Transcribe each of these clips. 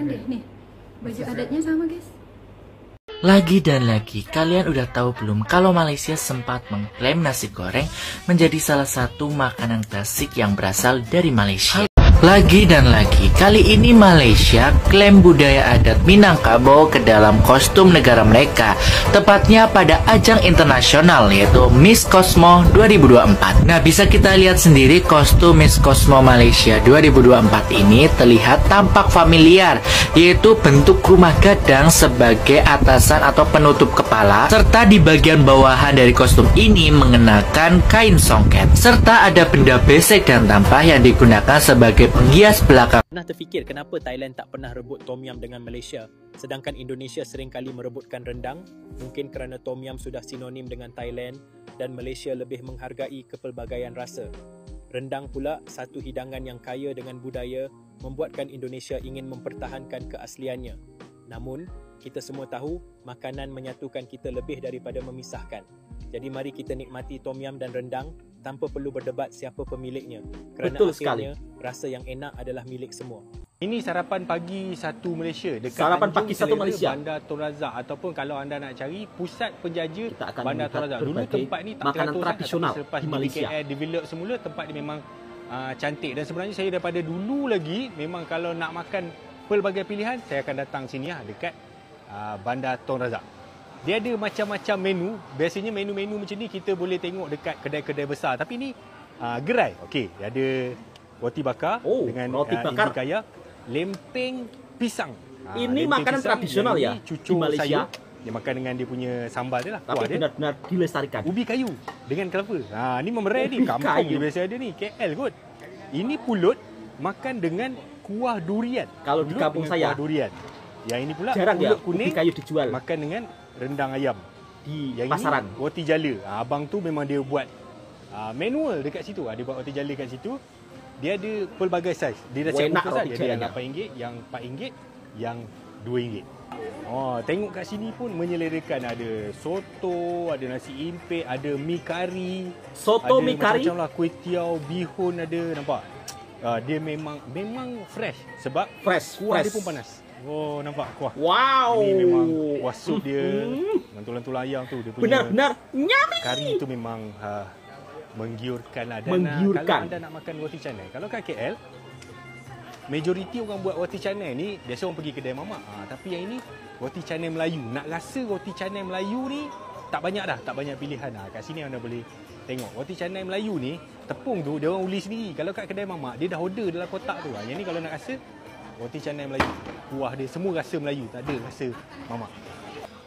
pandai. Nih, baju adatnya sama guys. Lagi dan lagi, kalian udah tahu belum kalau Malaysia sempat mengklaim nasi goreng menjadi salah satu makanan klasik yang berasal dari Malaysia? Lagi dan lagi, kali ini Malaysia klaim budaya adat Minangkabau ke dalam kostum negara mereka, tepatnya pada ajang internasional yaitu Miss Cosmo 2024. Nah, bisa kita lihat sendiri kostum Miss Cosmo Malaysia 2024 ini terlihat tampak familiar, yaitu bentuk rumah gadang sebagai atasan atau penutup kepala, serta di bagian bawahan dari kostum ini mengenakan kain songket, serta ada benda besek dan tampah yang digunakan sebagai penghias belakang. Pernah terfikir kenapa Thailand tak pernah rebut tom yum dengan Malaysia, sedangkan Indonesia seringkali merebutkan rendang? Mungkin kerana tom yum sudah sinonim dengan Thailand dan Malaysia lebih menghargai kepelbagaian rasa. Rendang pula satu hidangan yang kaya dengan budaya, membuatkan Indonesia ingin mempertahankan keasliannya. Namun, kita semua tahu makanan menyatukan kita lebih daripada memisahkan. Jadi mari kita nikmati tom yum dan rendang tanpa perlu berdebat siapa pemiliknya. Kerana Betul akhirnya sekali. rasa yang enak adalah milik semua. Ini sarapan pagi satu Malaysia dekat Sarapan Tanjung pagi satu Selera, Malaysia. Bandar Tun Razak, ataupun kalau anda nak cari pusat penjaja Kita akan Bandar Tun melihat Razak. Dulu berbagai tempat ni tak makanan teratur sangat, tradisional tapi selepas di Malaysia. KL develop semula, tempat ni memang cantik. Dan sebenarnya saya daripada dulu lagi memang kalau nak makan pelbagai pilihan, saya akan datang sini dekat Bandar Tun Razak. Dia ada macam-macam menu. Biasanya menu-menu macam ni kita boleh tengok dekat kedai-kedai besar. Tapi ni gerai. Okey, dia ada roti bakar dengan roti bakar. indi kaya, lempeng pisang. Ini Lempeng makanan pisang tradisional yang ya ini di cucur Malaysia. sayur. Dia makan dengan dia punya sambal dia lah. Tapi kuah dia. benar-benar dilestarikan. Ubi kayu dengan kelapa. Ni memerai ni. Ubi Kampung kayu. dia biasa ada ni. KL kot. Ini pulut makan dengan kuah durian. Kalau di Pulut kampung dengan saya, kuah durian. Yang ini pula jarang ya pulut kuning ubi kayu dijual makan dengan rendang ayam. di Yang pasaran. ini roti jala. Abang tu memang dia buat manual dekat situ. Dia buat roti jala kat situ. Dia ada pelbagai saiz. Dia dah Enak siap roti Dia ada yang jalanya. RM8, yang RM4, yang RM2. Tengok kat sini pun menyelerakan. Ada soto, ada nasi impit, ada mi kari. Soto ada mi kari. macam-macam lah, kuih tiaw, bihun ada, nampak? Dia memang fresh sebab kuah dia pun panas. Nampak kuah. Wow. Ini memang kuah sup dia. Dengan tulang-tulang ayam tu dia punya. Benar-benar nyami. Kari tu memang menggiurkan lah. Dan Menggiurkan. kalau anda nak makan roti canai, kalau kat KL, majoriti orang buat roti canai ni biasa orang pergi kedai mamak. Tapi yang ini roti canai Melayu. Nak rasa roti canai Melayu ni tak banyak dah, tak banyak pilihan. Kat sini anda boleh tengok roti canai Melayu ni, tepung tu dia orang uli sendiri. Kalau kat kedai mamak dia dah order dalam kotak tu. Yang ni kalau nak rasa roti canai Melayu, kuah dia semua rasa Melayu, tak ada rasa mamak.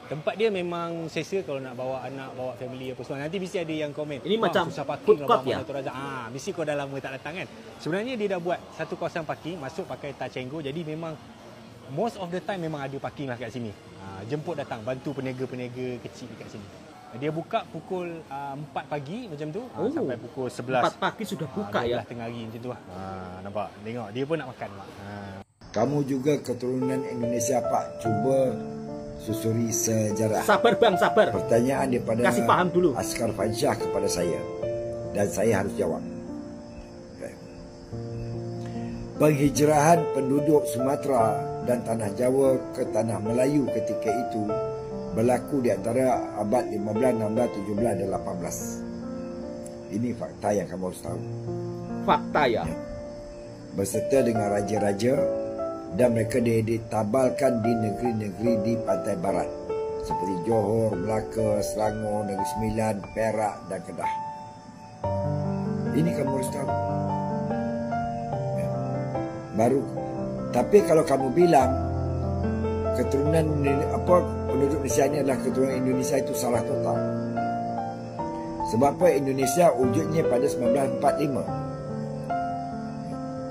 Tempat dia memang selesa kalau nak bawa anak, bawa family apa semua. Nanti mesti ada yang komen. Ini macam susah parking food court ya? Mesti kau dah lama tak datang kan. Sebenarnya dia dah buat satu kawasan parking, masuk pakai touch and go. Jadi memang most of the time memang ada parking lah kat sini. Jemput datang, bantu peniaga-peniaga kecil dekat sini. Dia buka pukul 4 pagi macam tu sampai pukul 11. 4 pagi sudah buka ya. Tengah hari macam tu lah. Nampak? Tengok dia pun nak makan mak. Kamu juga keturunan Indonesia Pak. Cuba susuri sejarah. Sabar bang, sabar. Pertanyaan daripada Kasih paham dulu. Askar Fansyah kepada saya. Dan saya harus jawab. Okay. Penghijrahan penduduk Sumatera dan Tanah Jawa ke Tanah Melayu ketika itu berlaku di antara abad 15, 16, 17 dan 18. Ini fakta yang kamu harus tahu. Fakta ya. Berserta dengan raja-raja, dan mereka ditabalkan di negeri-negeri di pantai barat seperti Johor, Melaka, Selangor, Negeri Sembilan, Perak dan Kedah. Ini kamu harus tahu. Baru. Tapi kalau kamu bilang keturunan penduduk Malaysia ini adalah keturunan Indonesia, itu salah total. Sebab apa? Indonesia wujudnya pada 1945.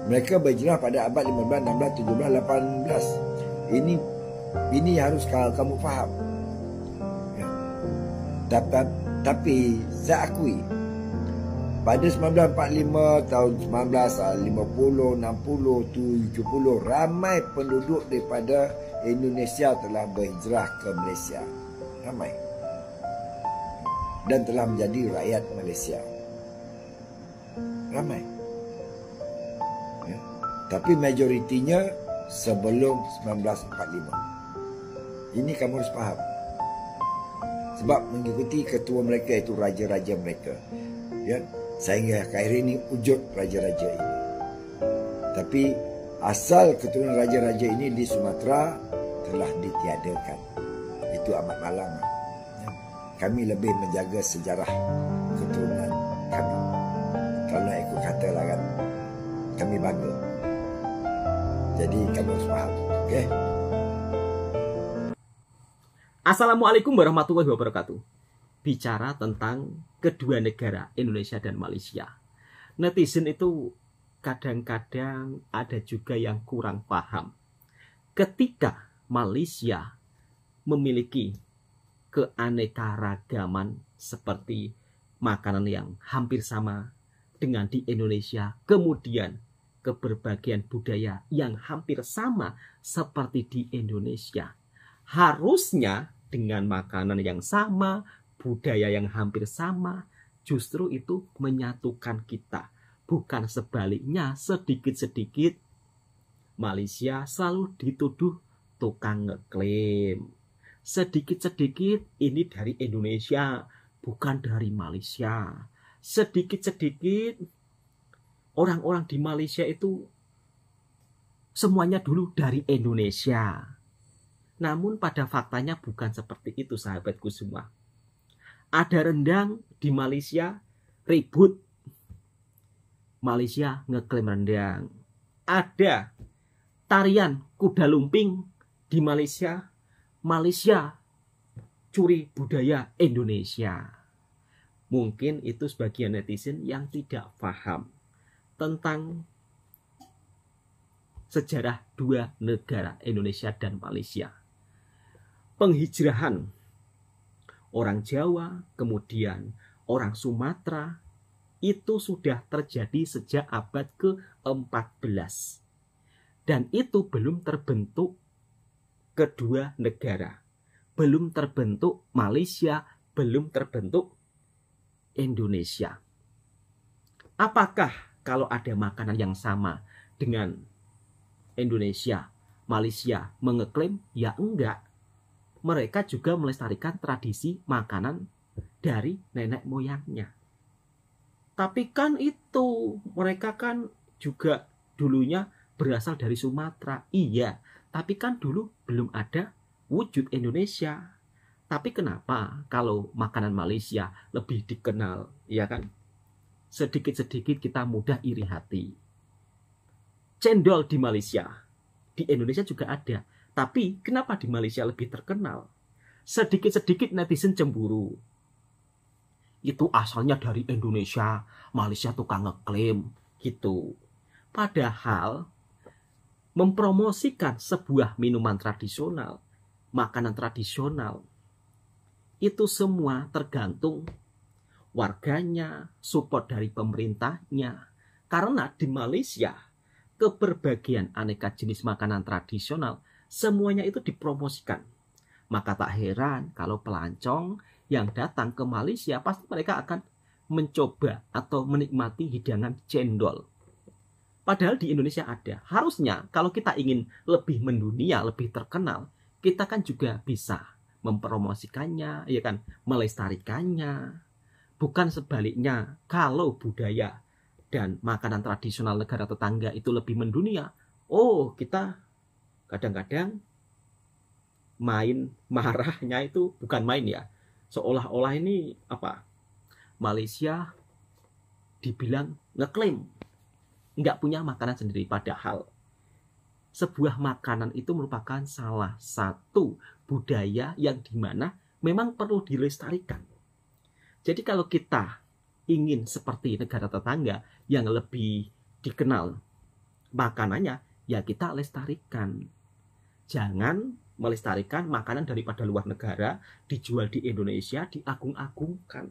Mereka berhijrah pada abad 15, 16, 17, 18. Ini harus kamu faham. Ya. Tapi saya akui pada 1945, tahun 1950, 60, 70 ramai penduduk daripada Indonesia telah berhijrah ke Malaysia. Ramai. Dan telah menjadi rakyat Malaysia. Ramai. Tapi majoritinya sebelum 1945. Ini kamu harus faham. Sebab mengikuti ketua mereka itu raja-raja mereka. Ya, sehingga akhir ini wujud raja-raja ini. Tapi asal keturunan raja-raja ini di Sumatera telah ditiadakan. Itu amat malang. Ya. Kami lebih menjaga sejarah keturunan kami. Kalau nak ikut kata lah kan, kami bangga. Jadi kamu harus faham. Okay? Assalamualaikum warahmatullahi wabarakatuh. Bicara tentang kedua negara, Indonesia dan Malaysia. Netizen itu kadang-kadang ada juga yang kurang paham. Ketika Malaysia memiliki keanekaragaman seperti makanan yang hampir sama dengan di Indonesia, kemudian keberbagian budaya yang hampir sama seperti di Indonesia. Harusnya dengan makanan yang sama, budaya yang hampir sama, justru itu menyatukan kita. Bukan sebaliknya, sedikit-sedikit Malaysia selalu dituduh tukang ngeklaim. Sedikit-sedikit ini dari Indonesia, bukan dari Malaysia. Sedikit-sedikit orang-orang di Malaysia itu semuanya dulu dari Indonesia. Namun pada faktanya bukan seperti itu, sahabatku semua. Ada rendang di Malaysia, ribut. Malaysia ngeklaim rendang. Ada tarian kuda lumping di Malaysia, Malaysia curi budaya Indonesia. Mungkin itu sebagian netizen yang tidak paham tentang sejarah dua negara, Indonesia dan Malaysia. Penghijrahan orang Jawa, kemudian orang Sumatera, itu sudah terjadi sejak abad ke-14. Dan itu belum terbentuk kedua negara. Belum terbentuk Malaysia, belum terbentuk Indonesia. Apakah kalau ada makanan yang sama dengan Indonesia, Malaysia mengeklaim? Ya enggak. Mereka juga melestarikan tradisi makanan dari nenek moyangnya. Tapi kan itu, mereka kan juga dulunya berasal dari Sumatera. Iya, tapi kan dulu belum ada wujud Indonesia. Tapi kenapa kalau makanan Malaysia lebih dikenal, ya kan? Sedikit-sedikit kita mudah iri hati. Cendol di Malaysia, di Indonesia juga ada. Tapi kenapa di Malaysia lebih terkenal? Sedikit-sedikit netizen cemburu. Itu asalnya dari Indonesia, Malaysia tukang ngeklaim gitu. Padahal mempromosikan sebuah minuman tradisional, makanan tradisional, itu semua tergantung warganya, support dari pemerintahnya. Karena di Malaysia, keberbagian aneka jenis makanan tradisional semuanya itu dipromosikan. Maka tak heran kalau pelancong yang datang ke Malaysia pasti mereka akan mencoba atau menikmati hidangan cendol. Padahal di Indonesia ada. Harusnya kalau kita ingin lebih mendunia, lebih terkenal, kita kan juga bisa mempromosikannya, ya kan, melestarikannya. Bukan sebaliknya, kalau budaya dan makanan tradisional negara tetangga itu lebih mendunia, oh kita kadang-kadang main marahnya itu bukan main ya. Seolah-olah ini apa? Malaysia dibilang ngeklaim nggak punya makanan sendiri. Padahal sebuah makanan itu merupakan salah satu budaya yang dimana memang perlu dilestarikan. Jadi kalau kita ingin seperti negara tetangga yang lebih dikenal makanannya, ya kita lestarikan. Jangan melestarikan makanan daripada luar negara, dijual di Indonesia, diagung-agungkan.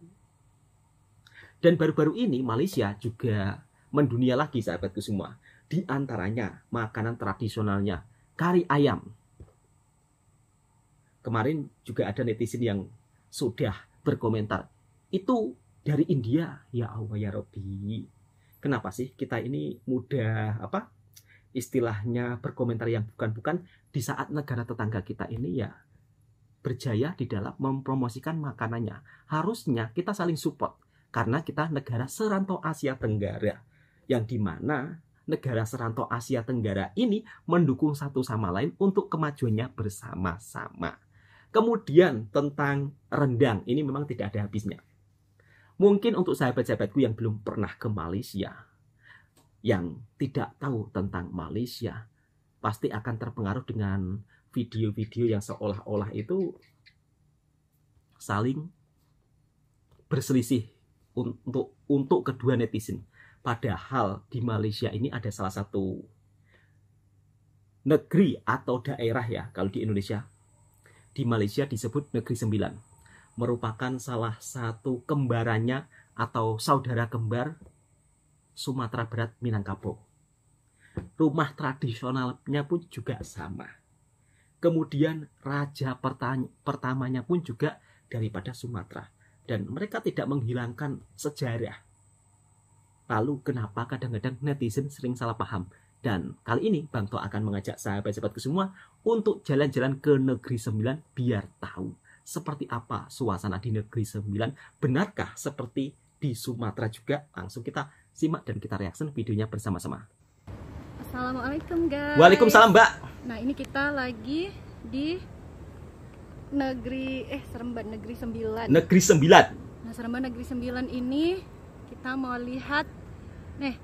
Dan baru-baru ini Malaysia juga mendunia lagi, sahabatku semua. Di antaranya makanan tradisionalnya, kari ayam. Kemarin juga ada netizen yang sudah berkomentar, itu dari India. Ya Allah ya Rabbi. Kenapa sih kita ini mudah istilahnya berkomentar yang bukan-bukan di saat negara tetangga kita ini ya berjaya di dalam mempromosikan makanannya. Harusnya kita saling support karena kita negara serantau Asia Tenggara yang dimana negara serantau Asia Tenggara ini mendukung satu sama lain untuk kemajuannya bersama-sama. Kemudian tentang rendang ini memang tidak ada habisnya. Mungkin untuk sahabat-sahabatku yang belum pernah ke Malaysia, yang tidak tahu tentang Malaysia, pasti akan terpengaruh dengan video-video yang seolah-olah itu saling berselisih untuk kedua netizen. Padahal di Malaysia ini ada salah satu negeri atau daerah ya, kalau di Indonesia, di Malaysia disebut Negeri Sembilan. Merupakan salah satu kembarannya atau saudara kembar Sumatera Barat Minangkabau. Rumah tradisionalnya pun juga sama. Kemudian raja pertamanya pun juga daripada Sumatera. Dan mereka tidak menghilangkan sejarah. Lalu kenapa kadang-kadang netizen sering salah paham? Dan kali ini Bang To akan mengajak sahabat-sahabatku semua untuk jalan-jalan ke Negeri Sembilan biar tahu seperti apa suasana di Negeri Sembilan. Benarkah seperti di Sumatera juga? Langsung kita simak dan kita reaksi videonya bersama-sama. Assalamualaikum guys. Waalaikumsalam Mbak. Nah ini kita lagi di Seremban Negeri Sembilan. Negeri Sembilan. Nah Seremban Negeri Sembilan ini kita mau lihat nih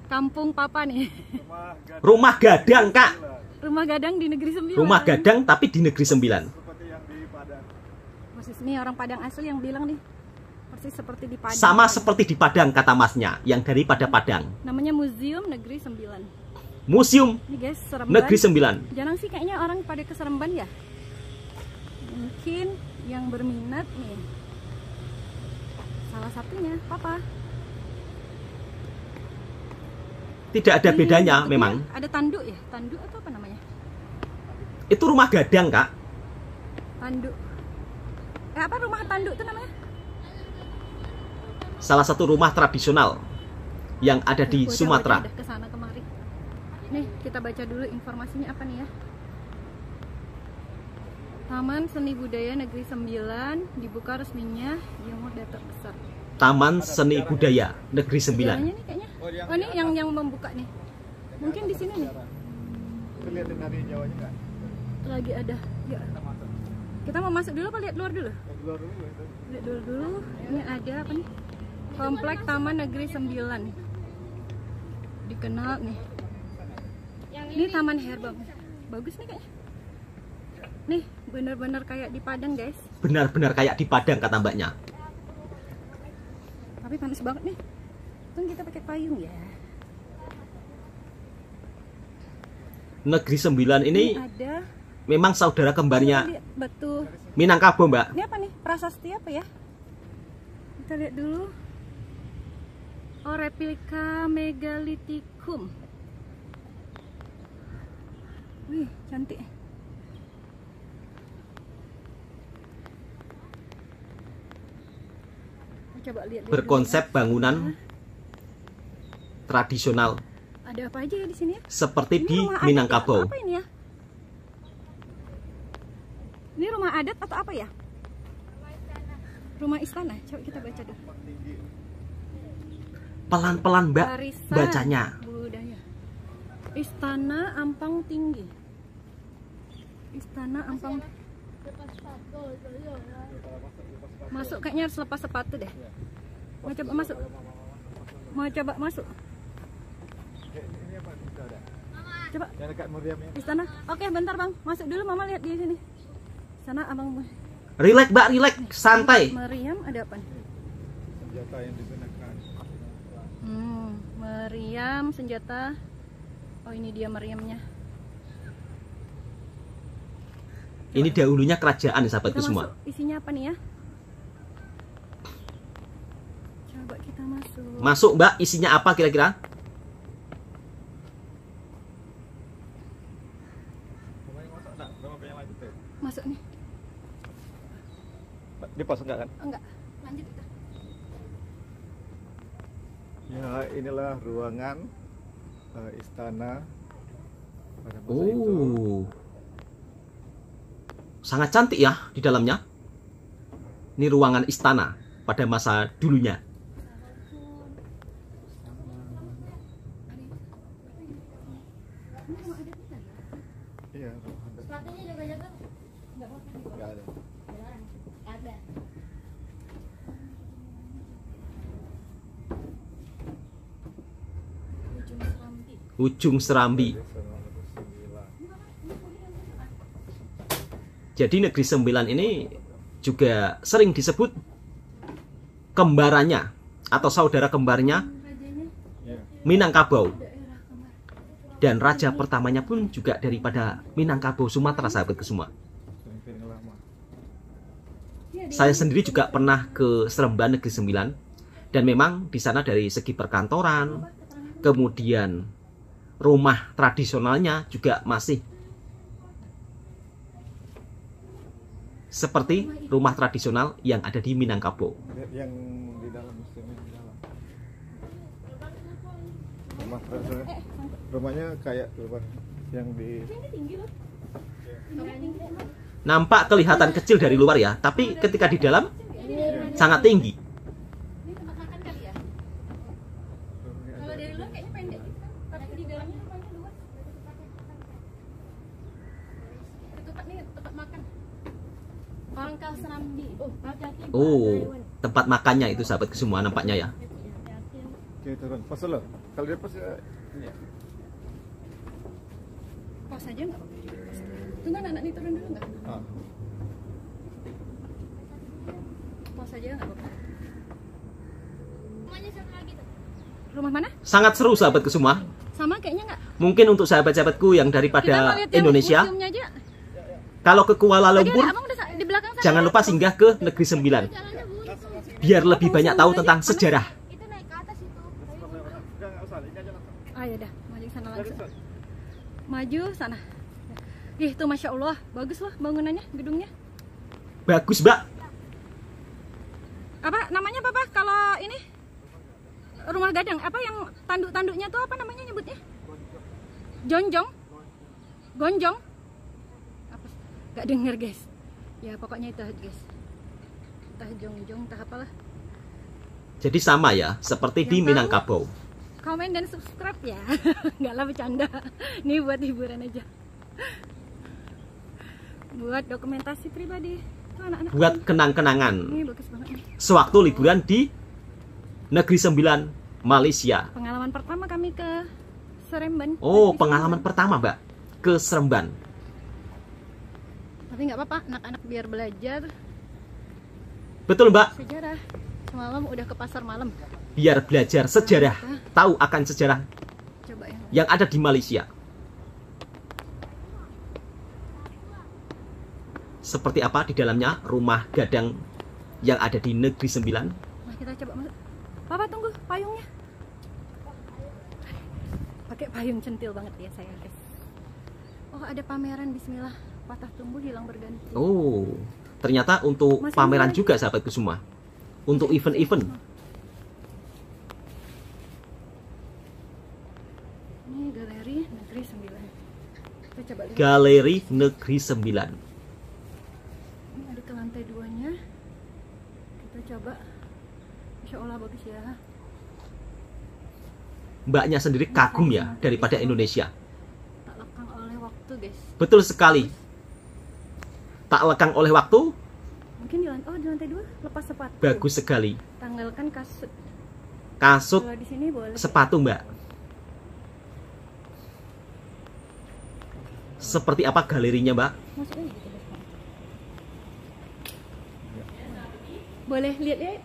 kampung Papa nih. Rumah gadang Kak. Rumah gadang di Negeri Sembilan. Rumah gadang tapi di Negeri Sembilan. Persis nih orang Padang asli yang bilang nih. Persis seperti di Padang. Sama seperti di Padang kata masnya, yang daripada Padang. Namanya Museum Negeri Sembilan. Museum Nih guys, Seremban. Negeri Sembilan. Jarang sih kayaknya orang pada ke Seremban ya. Mungkin yang berminat nih. Salah satunya Papa. Tidak ada bedanya memang. Ada tanduk ya? Tanduk atau apa namanya? Itu rumah gadang Kak. Tanduk. Apa rumah tanduk itu namanya? Salah satu rumah tradisional yang ada di Sumatera. Udah kesana kemari. Nih kita baca dulu informasinya apa nih ya. Taman Seni Budaya Negeri Sembilan dibuka resminya di umur data besar. Taman Seni Budaya Negeri Sembilan. Nih kayaknya. Oh ini yang membuka nih. Mungkin di sini nih. Kelihatan dari Jawanya nggak? Lagi ada. Ya. Kita mau masuk dulu apa lihat luar dulu? Lihat dulu. Ini ada apa nih? Komplek Taman Negeri Sembilan. Dikenal nih. Ini Taman Herbal. Bagus nih kayaknya. Nih, bener-bener kayak di Padang, guys. Benar-benar kayak di Padang kata mbaknya. Tapi panas banget nih. Kan kita pakai payung ya. Negeri Sembilan ini ada memang saudara kembarnya batu Minangkabau, Mbak. Ini apa nih? Prasasti apa ya? Kita lihat dulu. Oh, replika megalitikum. Wih, cantik. Coba lihat. Berkonsep bangunan tradisional. Ada apa aja ya di sini ya? Seperti Ini di rumah Minangkabau. adat ya? Apa ini ya? Ini rumah adat atau apa ya? Rumah istana. Coba kita baca dulu. Pelan-pelan Mbak Warisan bacanya. Budaya. Istana Ampang Tinggi. Istana Ampang. Masuk kayaknya harus lepas sepatu deh. Mau coba masuk? Mau coba masuk? Coba. Istana. Oke, bentar Bang. Masuk dulu, Mama lihat di sini. Sana Abang. Relax Mbak, relax, santai. Meriam ada apa nih? Senjata yang digunakan. Meriam senjata. Oh, ini dia meriamnya. Ini dahulunya kerajaan ya sahabatku Kita semua. masuk. Isinya apa nih ya? Coba kita masuk. Masuk Mbak, isinya apa kira-kira? Masuk nih. Di pos enggak kan? Enggak. Lanjut kita. Ya, inilah ruangan istana Oh, sangat cantik ya di dalamnya. Ini ruangan istana pada masa dulunya. Ujung Serambi. Jadi Negeri Sembilan ini juga sering disebut kembarannya atau saudara kembarnya Minangkabau. Dan raja pertamanya pun juga daripada Minangkabau Sumatera, sahabatku semua. Saya sendiri juga pernah ke Seremban Negeri Sembilan, dan memang di sana dari segi perkantoran, kemudian rumah tradisionalnya juga masih seperti rumah tradisional yang ada di Minangkabau. Yang di dalam mesinnya di dalam. Rumah tradisional. Rumahnya kayak rumah yang di. Nampak kelihatan kecil dari luar ya, tapi ketika di dalam sangat tinggi. Kalau dari luar kayaknya pendek, tapi di dalamnya rumahnya luas. Ketupat nih, tempat makan. Pangkal Serambi. Oh, tempat makannya itu sahabat semua nampaknya ya. Oke, turun. Pas lo. Kalau dia pas ya. Pas aja nggak apa-apa juga. Tunggu anak nih turun dulu nggak? Pas aja nggak apa-apa. Rumahnya satu lagi tuh. Rumah mana? Sangat seru sahabatku semua. Sama kayaknya nggak? Mungkin untuk sahabat-sahabatku yang daripada Indonesia, kalau ke Kuala Lumpur, di belakang sana. jangan lupa singgah ke Negeri Sembilan. Biar lebih banyak tahu tentang sejarah. Itu naik ke atas itu. Ah ya dah, maju ke sana langsung. Maju sana. Ih, tuh Masya Allah, bagus loh bangunannya, gedungnya. Bagus, Mbak. Apa namanya, Papa? Kalau ini rumah gadang, apa yang tanduk-tanduknya tuh apa namanya nyebutnya? Jonjong? Gonjong? Apa? Gak denger, guys. Ya, pokoknya itu, guys. Entah jongjong, entah apalah. Jadi sama ya, seperti di Minangkabau. Komen dan subscribe ya. Nggak lah, bercanda. Ini buat hiburan aja. Buat dokumentasi pribadi. Tuh anak-anak. Buat kenang-kenangan. Ini bagus banget nih. Sewaktu liburan di Negeri Sembilan, Malaysia. Pengalaman pertama kami ke Seremban. Oh, pengalaman pertama, Mbak, ke Seremban. Tapi nggak apa-apa, anak-anak biar belajar Betul, Mbak. sejarah. Semalam udah ke pasar malam. Biar belajar sejarah, tahu akan sejarah Coba yang ada di Malaysia. Seperti apa di dalamnya rumah gadang yang ada di Negeri Sembilan. Nah, kita coba masuk. Papa tunggu payungnya. Pakai payung centil banget ya saya, guys. Oh, ada pameran, bismillah. Patah tumbuh hilang berganti. Oh, ternyata untuk Masih pameran ada juga sahabatku semua. Untuk event-event. Ini galeri Negeri Sembilan. Kita coba lihat. Galeri Negeri Sembilan. Ini ada ke lantai 2-nya. Kita coba. Masya Allah bagus ya. Mbaknya sendiri kagum ya daripada Indonesia. Tak lekang oleh waktu, guys. Betul sekali. Tak lekang oleh waktu. Mungkin di lantai 2 lepas sepatu. Bagus sekali. Tanggalkan kasut. Kasut Kalau di sini boleh. sepatu, Mbak. Seperti apa galerinya, Mbak? Masuk aja gitu, guys. Boleh lihat ya?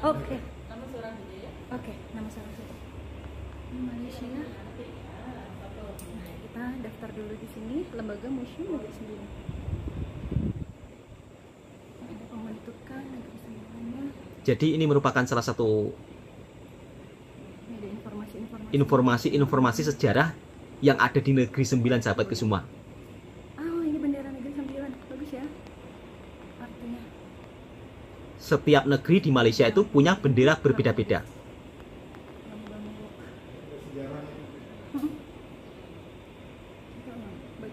Oke. Oke, nama seorang saja. Ini Malaysia. Nah, kita daftar dulu di sini, Lembaga Museum Negeri Sembilan. Ada pembentukan Negeri Sembilannya. Jadi ini merupakan salah satu Ini ada informasi-informasi. informasi sejarah yang ada di Negeri Sembilan, sahabatku semua. Oh, ini bendera Negeri Sembilan. Bagus ya. Artinya. Setiap negeri di Malaysia itu punya bendera berbeda-beda.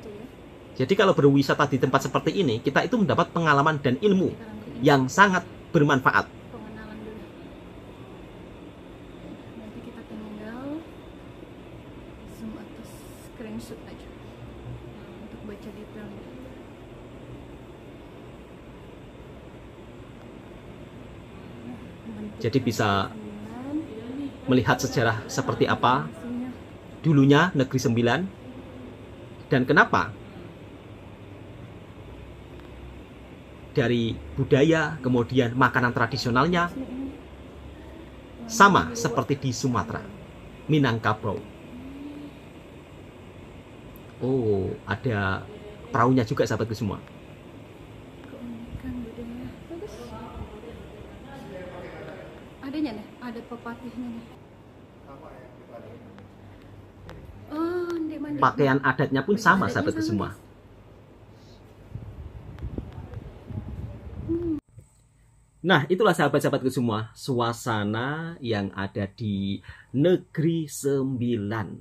Betul ya. Jadi kalau berwisata di tempat seperti ini, kita itu mendapat pengalaman dan ilmu Sekarang ini yang sangat bermanfaat. pengenalan dulu. Nanti kita tinggal zoom atau screenshot aja untuk baca detailnya. Jadi bisa melihat sejarah seperti apa dulunya Negeri Sembilan dan kenapa dari budaya kemudian makanan tradisionalnya sama seperti di Sumatera, Minangkabau. Oh, ada perahunya juga sahabatku semua. Keunikan budaya. Bagus. Adanya nih, ada pepatihnya nih. Oh, ndek mandi. Pakaian adatnya pun sama sahabatku semua. Nah, itulah sahabat-sahabatku semua, suasana yang ada di Negeri Sembilan,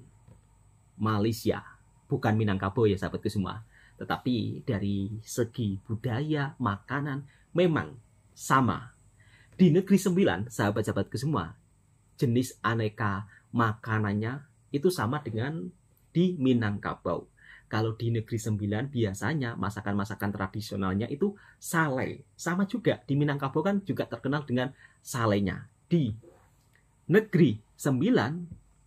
Malaysia. Bukan Minangkabau ya sahabatku semua. Tetapi dari segi budaya, makanan, memang sama. Di Negeri Sembilan, sahabat-sahabatku semua, jenis aneka makanannya itu sama dengan di Minangkabau. Kalau di Negeri Sembilan biasanya masakan-masakan tradisionalnya itu sale. Sama juga di Minangkabau kan juga terkenal dengan salenya. Di Negeri Sembilan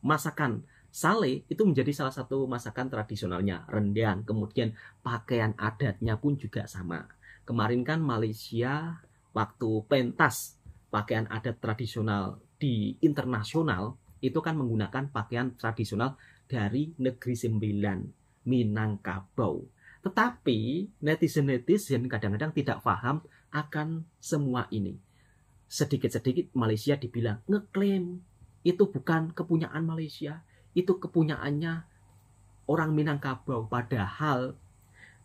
masakan sale itu menjadi salah satu masakan tradisionalnya. Rendang, kemudian pakaian adatnya pun juga sama. Kemarin kan Malaysia waktu pentas pakaian adat tradisional di internasional itu kan menggunakan pakaian tradisional dari Negeri Sembilan, Minangkabau. Tetapi netizen-netizen kadang-kadang tidak paham akan semua ini. Sedikit-sedikit Malaysia dibilang ngeklaim itu bukan kepunyaan Malaysia, itu kepunyaannya orang Minangkabau. Padahal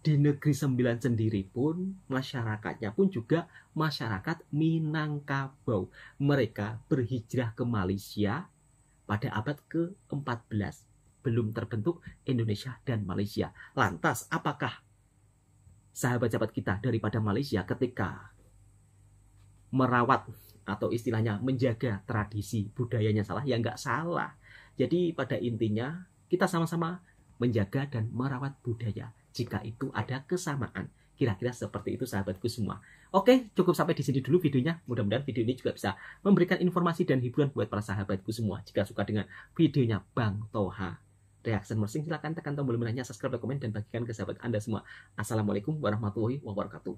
di Negeri Sembilan sendiri pun masyarakatnya pun juga masyarakat Minangkabau. Mereka berhijrah ke Malaysia pada abad ke-14. Belum terbentuk Indonesia dan Malaysia. Lantas apakah sahabat-sahabat kita daripada Malaysia ketika merawat atau istilahnya menjaga tradisi budayanya salah? Ya nggak salah. Jadi pada intinya kita sama-sama menjaga dan merawat budaya. Jika itu ada kesamaan. Kira-kira seperti itu sahabatku semua. Oke, cukup sampai di sini dulu videonya. Mudah-mudahan video ini juga bisa memberikan informasi dan hiburan buat para sahabatku semua. Jika suka dengan videonya Bang Toha Reaction Mersing, silahkan tekan tombol merahnya, subscribe, komen, dan bagikan ke sahabat Anda semua. Assalamualaikum warahmatullahi wabarakatuh.